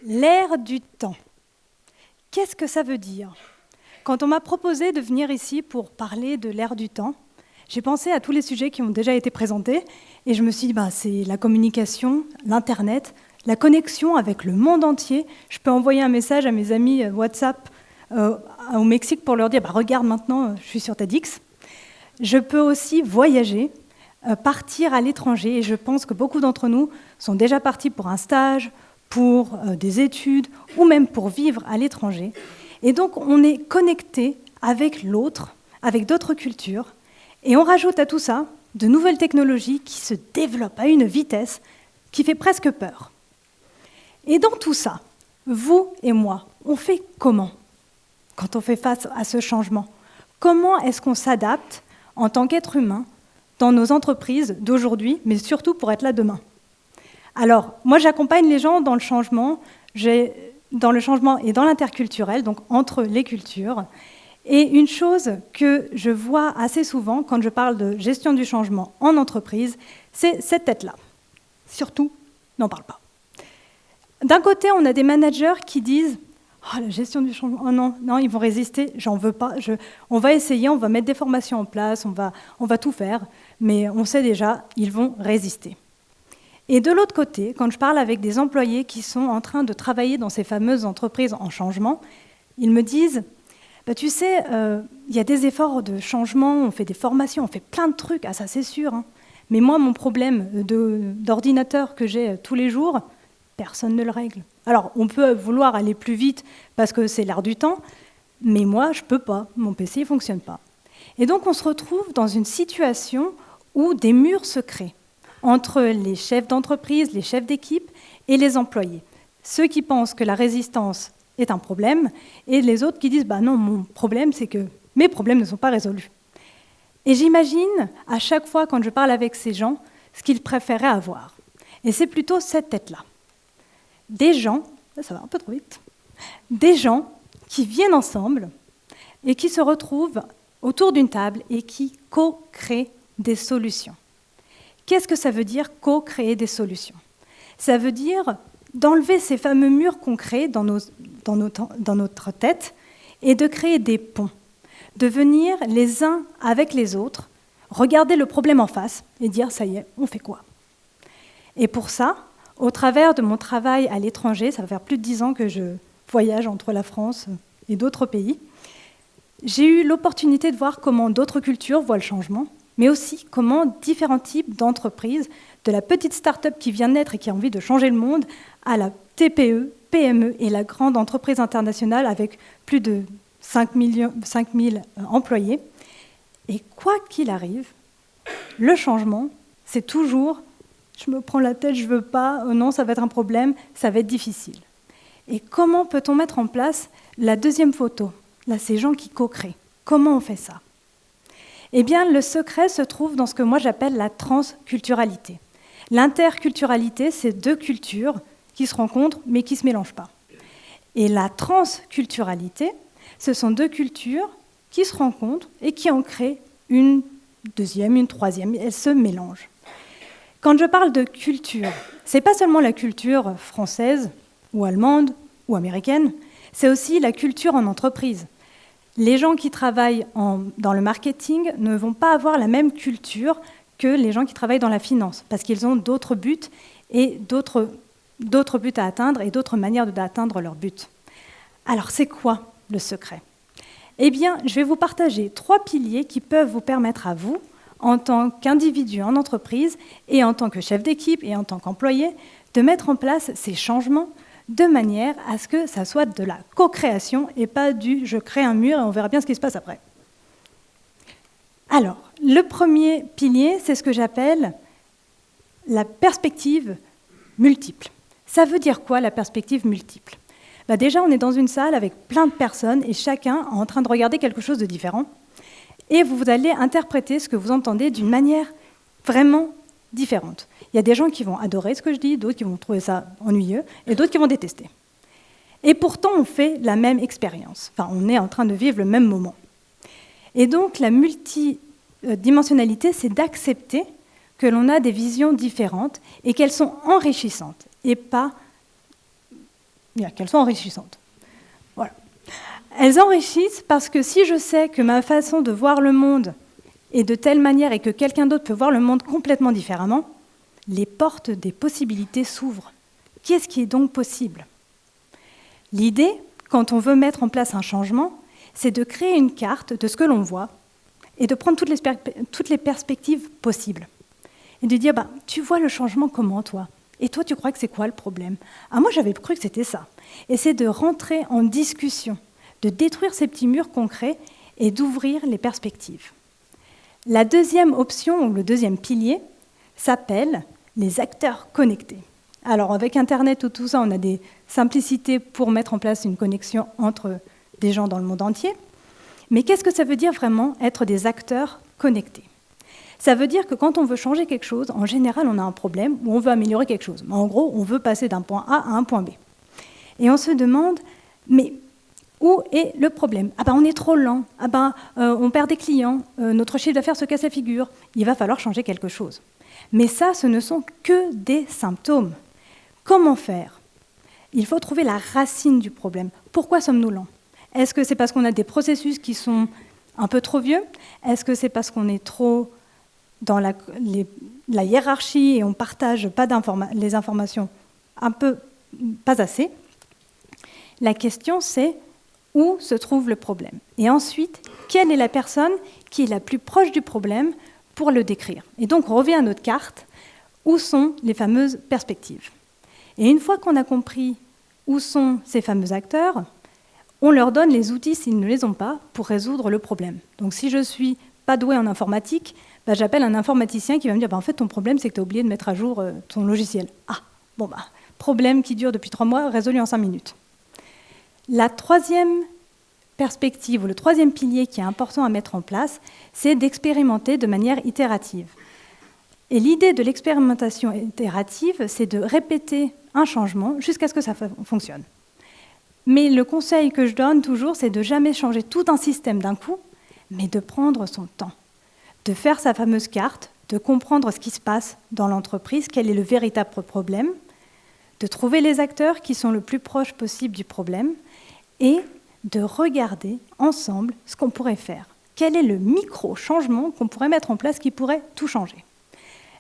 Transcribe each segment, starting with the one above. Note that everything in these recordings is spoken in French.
L'ère du temps. Qu'est-ce que ça veut dire? Quand on m'a proposé de venir ici pour parler de l'ère du temps, j'ai pensé à tous les sujets qui ont déjà été présentés et je me suis dit, c'est la communication, l'Internet, la connexion avec le monde entier. Je peux envoyer un message à mes amis WhatsApp au Mexique pour leur dire, regarde maintenant, je suis sur TEDx. Je peux aussi voyager, partir à l'étranger et je pense que beaucoup d'entre nous sont déjà partis pour un stage, pour des études ou même pour vivre à l'étranger. Et donc, on est connecté avec l'autre, avec d'autres cultures, et on rajoute à tout ça de nouvelles technologies qui se développent à une vitesse qui fait presque peur. Et dans tout ça, vous et moi, on fait comment quand on fait face à ce changement? Comment est-ce qu'on s'adapte en tant qu'être humain dans nos entreprises d'aujourd'hui, mais surtout pour être là demain? Alors, moi, j'accompagne les gens dans le changement et dans l'interculturel, donc entre les cultures. Et une chose que je vois assez souvent quand je parle de gestion du changement en entreprise, c'est cette tête-là. Surtout, n'en parle pas. D'un côté, on a des managers qui disent « Oh, la gestion du changement, oh non, ils vont résister, j'en veux pas. On va essayer, on va mettre des formations en place, on va tout faire, mais on sait déjà, ils vont résister. » Et de l'autre côté, quand je parle avec des employés qui sont en train de travailler dans ces fameuses entreprises en changement, ils me disent tu sais, il y a des efforts de changement, on fait des formations, on fait plein de trucs, ça c'est sûr. Mais moi, mon problème d'ordinateur que j'ai tous les jours, personne ne le règle. Alors, on peut vouloir aller plus vite parce que c'est l'ère du temps, mais moi, je ne peux pas, mon PC ne fonctionne pas. Et donc, on se retrouve dans une situation où des murs se créent entre les chefs d'entreprise, les chefs d'équipe et les employés. Ceux qui pensent que la résistance est un problème, et les autres qui disent non, mon problème, c'est que mes problèmes ne sont pas résolus. Et j'imagine, à chaque fois, quand je parle avec ces gens, ce qu'ils préféraient avoir. Et c'est plutôt cette tête-là. Des gens, ça va un peu trop vite, des gens qui viennent ensemble et qui se retrouvent autour d'une table et qui co-créent des solutions. Qu'est-ce que ça veut dire co-créer des solutions? Ça veut dire d'enlever ces fameux murs qu'on crée dans notre tête et de créer des ponts, de venir les uns avec les autres, regarder le problème en face et dire ça y est, on fait quoi? Et pour ça, au travers de mon travail à l'étranger, ça va faire plus de 10 ans que je voyage entre la France et d'autres pays, j'ai eu l'opportunité de voir comment d'autres cultures voient le changement, mais aussi comment différents types d'entreprises, de la petite start-up qui vient de naître et qui a envie de changer le monde, à la TPE, PME et la grande entreprise internationale avec plus de 5 000 employés. Et quoi qu'il arrive, le changement, c'est toujours « je me prends la tête, je ne veux pas, non, ça va être un problème, ça va être difficile ». Et comment peut-on mettre en place la deuxième photo? Là, ces gens qui co-créent. Comment on fait ça? Eh bien, le secret se trouve dans ce que moi j'appelle la transculturalité. L'interculturalité, c'est deux cultures qui se rencontrent mais qui ne se mélangent pas. Et la transculturalité, ce sont deux cultures qui se rencontrent et qui en créent une deuxième, une troisième, elles se mélangent. Quand je parle de culture, ce n'est pas seulement la culture française ou allemande ou américaine, c'est aussi la culture en entreprise. Les gens qui travaillent dans le marketing ne vont pas avoir la même culture que les gens qui travaillent dans la finance, parce qu'ils ont d'autres buts et d'autres buts à atteindre et d'autres manières d'atteindre leurs buts. Alors, c'est quoi le secret? Eh bien, je vais vous partager 3 piliers qui peuvent vous permettre à vous, en tant qu'individu en entreprise et en tant que chef d'équipe et en tant qu'employé, de mettre en place ces changements de manière à ce que ça soit de la co-création et pas du « je crée un mur et on verra bien ce qui se passe après ». Alors, le premier pilier, c'est ce que j'appelle la perspective multiple. Ça veut dire quoi, la perspective multiple? Déjà, on est dans une salle avec plein de personnes et chacun est en train de regarder quelque chose de différent. Et vous allez interpréter ce que vous entendez d'une manière vraiment différente. Il y a des gens qui vont adorer ce que je dis, d'autres qui vont trouver ça ennuyeux, et d'autres qui vont détester. Et pourtant, on fait la même expérience. Enfin, on est en train de vivre le même moment. Et donc, la multidimensionnalité, c'est d'accepter que l'on a des visions différentes et qu'elles sont enrichissantes et pas qu'elles sont enrichissantes. Voilà. Elles enrichissent parce que si je sais que ma façon de voir le monde est de telle manière et que quelqu'un d'autre peut voir le monde complètement différemment, les portes des possibilités s'ouvrent. Qu'est-ce qui est donc possible? L'idée, quand on veut mettre en place un changement, c'est de créer une carte de ce que l'on voit et de prendre toutes les perspectives possibles. Et de dire, tu vois le changement comment, toi? Et toi, tu crois que c'est quoi le problème? Ah, moi, j'avais cru que c'était ça. Et c'est de rentrer en discussion, de détruire ces petits murs concrets et d'ouvrir les perspectives. La deuxième option, ou le deuxième pilier, s'appelle les acteurs connectés. Alors, avec Internet ou tout ça, on a des simplicités pour mettre en place une connexion entre des gens dans le monde entier. Mais qu'est-ce que ça veut dire vraiment être des acteurs connectés? Ça veut dire que quand on veut changer quelque chose, en général, on a un problème ou on veut améliorer quelque chose. En gros, on veut passer d'un point A à un point B. Et on se demande, mais où est le problème? On est trop lent, on perd des clients, notre chiffre d'affaires se casse la figure, il va falloir changer quelque chose. Mais ça, ce ne sont que des symptômes. Comment faire? Il faut trouver la racine du problème. Pourquoi sommes-nous lents? Est-ce que c'est parce qu'on a des processus qui sont un peu trop vieux? Est-ce que c'est parce qu'on est trop dans la hiérarchie et on ne partage pas les informations pas assez? La question, c'est où se trouve le problème? Et ensuite, quelle est la personne qui est la plus proche du problème pour le décrire? Et donc, on revient à notre carte. Où sont les fameuses perspectives? Et une fois qu'on a compris où sont ces fameux acteurs, on leur donne les outils, s'ils ne les ont pas, pour résoudre le problème. Donc si je ne suis pas doué en informatique, j'appelle un informaticien qui va me dire en fait, ton problème, c'est que tu as oublié de mettre à jour ton logiciel. Problème qui dure depuis 3 mois, résolu en 5 minutes. La troisième perspective, ou le troisième pilier qui est important à mettre en place, c'est d'expérimenter de manière itérative. Et l'idée de l'expérimentation itérative, c'est de répéter un changement jusqu'à ce que ça fonctionne. Mais le conseil que je donne toujours, c'est de ne jamais changer tout un système d'un coup, mais de prendre son temps, de faire sa fameuse carte, de comprendre ce qui se passe dans l'entreprise, quel est le véritable problème, de trouver les acteurs qui sont le plus proches possible du problème et de regarder ensemble ce qu'on pourrait faire. Quel est le micro-changement qu'on pourrait mettre en place qui pourrait tout changer?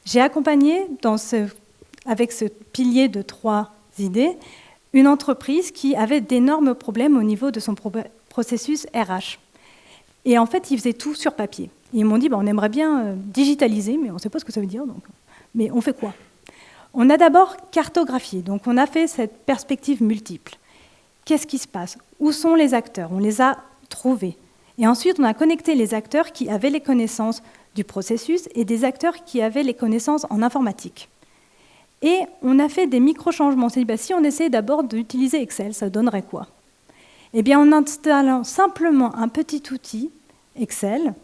J'ai accompagné, avec ce pilier de 3 idées, une entreprise qui avait d'énormes problèmes au niveau de son processus RH. Et en fait, ils faisaient tout sur papier. Et ils m'ont dit, on aimerait bien digitaliser, mais on ne sait pas ce que ça veut dire. Donc, mais on fait quoi? On a d'abord cartographié, donc on a fait cette perspective multiple. Qu'est-ce qui se passe? Où sont les acteurs? On les a trouvés. Et ensuite, on a connecté les acteurs qui avaient les connaissances du processus et des acteurs qui avaient les connaissances en informatique. Et on a fait des micro-changements. On s'est dit, si on essayait d'abord d'utiliser Excel, ça donnerait quoi? Eh bien, en installant simplement un petit outil, Excel,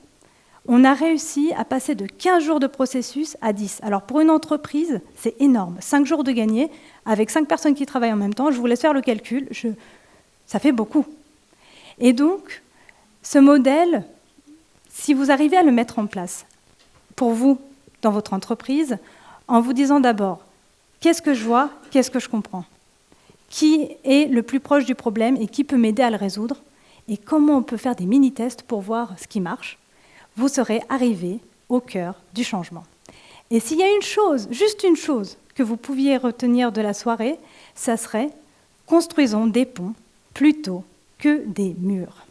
on a réussi à passer de 15 jours de processus à 10. Alors, pour une entreprise, c'est énorme. 5 jours de gagné, avec 5 personnes qui travaillent en même temps. Je vous laisse faire le calcul. Ça fait beaucoup. Et donc, ce modèle, si vous arrivez à le mettre en place, pour vous, dans votre entreprise, en vous disant d'abord, qu'est-ce que je vois, qu'est-ce que je comprends? Qui est le plus proche du problème et qui peut m'aider à le résoudre? Et comment on peut faire des mini-tests pour voir ce qui marche? Vous serez arrivé au cœur du changement. Et s'il y a une chose, juste une chose, que vous pouviez retenir de la soirée, ça serait « construisons des ponts plutôt que des murs ».